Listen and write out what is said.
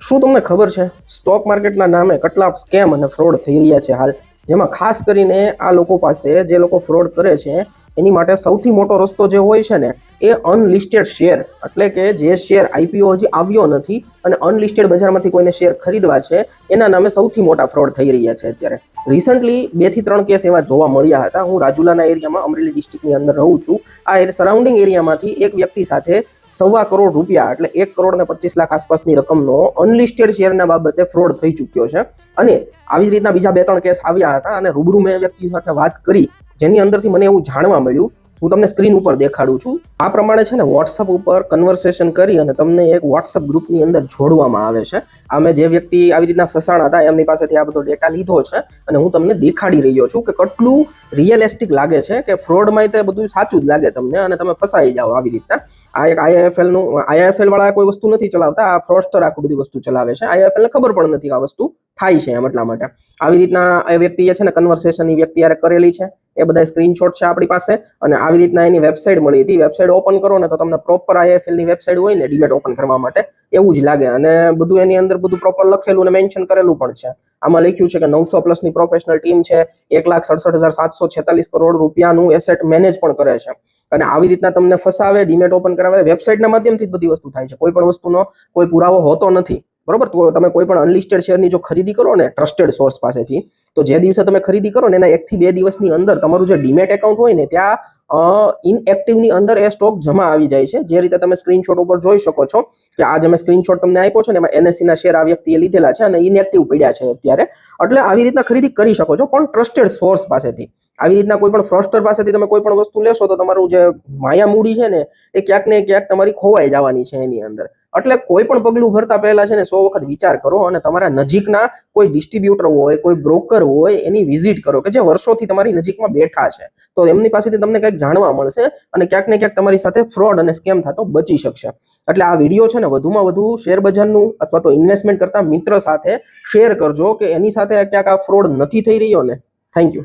શું તમને ખબર છે સ્ટોક માર્કેટના નામે કેટલા સ્કેમ અને ફ્રોડ થઈ રહ્યા છે હાલ, જેમાં ખાસ કરીને આ લોકો પાસે જે લોકો ફ્રોડ કરે છે એની માટે સૌથી મોટો રસ્તો જે હોય છે ને એ અનલિસ્ટેડ શેર, એટલે કે જે શેર આઈપીઓ હજી આવ્યો નથી અને અનલિસ્ટેડ બજારમાંથી કોઈને શેર ખરીદવા છે એના નામે સૌથી મોટા ફ્રોડ થઈ રહ્યા છે અત્યારે. રિસન્ટલી 2 થી 3 કેસ એવા જોવા મળ્યા હતા. હું રાજુલાના એરિયામાં અમરેલી ડિસ્ટ્રિક્ટની અંદર રહું છું. આ સરાઉન્ડિંગ એરિયામાંથી એક વ્યક્તિ સાથે ₹1.25 કરોડ એટલે 1,25,00,000 આસપાસની રકમનો અનલિસ્ટેડ શેરના બાબતે ફ્રોડ થઈ ચૂક્યો છે. અને આવી જ રીતના બીજા 2-3 કેસ આવ્યા હતા અને રૂબરૂ મેં વ્યક્તિ સાથે વાત કરી, જેની અંદરથી મને એવું જાણવા મળ્યું. હું તમને સ્ક્રીન ઉપર દેખાડું છું. આ પ્રમાણે છે ને વોટ્સઅપ ઉપર કન્વર્સેશન કરી અને તમને એક વોટ્સઅપ ગ્રુપની અંદર જોડવામાં આવે છે. આ મેં જે વ્યક્તિ આવી રીતના ફસાણા હતા એમની પાસેથી આ બધો ડેટા લીધો છે અને હું તમને દેખાડી રહ્યો છું કે કેટલું રિયલિસ્ટિક લાગે છે, કે ફ્રોડમાં તે બધું સાચું જ લાગે તમને અને તમે ફસાઈ જાઓ આવી રીતના. આ એક આઈઆઈએફએલ વાળા કોઈ વસ્તુ નથી ચલાવતા, આ ફ્રોડસ્ટર આખું બધી વસ્તુ ચલાવે છે. આઈઆઈએફએલ ને ખબર પણ નથી કે આ વસ્તુ થાય છે એમ, એટલા માટે આવી રીતના એ વ્યક્તિએ છે ને કન્વર્સેશન એ વ્યક્તિ યારે કરેલી છે. એ બધા સ્ક્રીનશોટ છે આપણી પાસે અને આવી રીતના એની વેબસાઇટ મળી હતી. વેબસાઇટ ઓપન કરો ને તો તમને પ્રોપર આઈએફએલ ની વેબસાઇટ હોય ને ડીમેટ ઓપન કરવા માટે એવું જ લાગે અને બધું એની અંદર બધું પ્રોપર લખેલું અને મેન્શન કરેલું પણ છે. આમાં લખ્યું છે કે 900+ ની પ્રોફેશનલ ટીમ છે, 1,67,746 કરોડ રૂપિયાનું એસેટ મેનેજ પણ કરે છે. અને આવી રીતના તમને ફસાવે, ડીમેટ ઓપન કરાવે. વેબસાઇટના માધ્યમથી જ બધી વસ્તુ થાય છે, કોઈ પણ વસ્તુનો કોઈ પુરાવો હોતો નથી. બરોબર, તો તમે કોઈ પણ અનલિસ્ટેડ શેરની જો ખરીદી કરો ને ટ્રસ્ટેડ સોર્સ પાસેથી, તો જે દિવસે તમે ખરીદી કરો ને એના 1 થી 2 દિવસની અંદર તમારું જે ડીમેટ એકાઉન્ટ હોય ને ત્યાં ઇનએક્ટિવની અંદર એ સ્ટોક જમા આવી જાય છે. જે રીતે તમે સ્ક્રીનશોટ ઉપર જોઈ શકો છો કે આ જે મેં સ્ક્રીનશોટ તમને આપ્યો છે ને એમાં એનએસસી ના શેર આ વ્યક્તિએ લીધેલા છે અને ઇનએક્ટિવ પડ્યા છે અત્યારે. એટલે આવી રીતના ખરીદી કરી શકો છો, પણ ટ્રસ્ટેડ સોર્સ પાસેથી. આવી રીતના કોઈ પણ ફ્રોડસ્ટર પાસેથી તમે કોઈ પણ વસ્તુ લેશો તો તમારું જે માયા મૂડી છે ને એ ક્યાંક ને ક્યાંક તમારી ખોવાઈ જવાની છે એની અંદર. એટલે કોઈ પણ પગલું ભરતા પહેલા છે ને 100 વખત વિચાર કરો અને તમારા નજીકના કોઈ ડિસ્ટ્રીબ્યુટર હોય, કોઈ બ્રોકર હોય એની વિઝિટ કરો કે જે વર્ષોથી તમારી નજીકમાં બેઠા છે. તો એમની પાસેથી તમને કંઈક જાણવા મળશે અને ક્યાંક ને ક્યાંક તમારી સાથે ફ્રોડ અને સ્કેમ થતો બચી શકશે. એટલે આ વિડીયો છે ને વધુમાં વધુ શેર બજારનું અથવા તો ઇન્વેસ્ટમેન્ટ કરતા મિત્ર સાથે શેર કરજો કે એની સાથે ક્યાંક આ ફ્રોડ નથી થઈ રહ્યો ને. Thank you.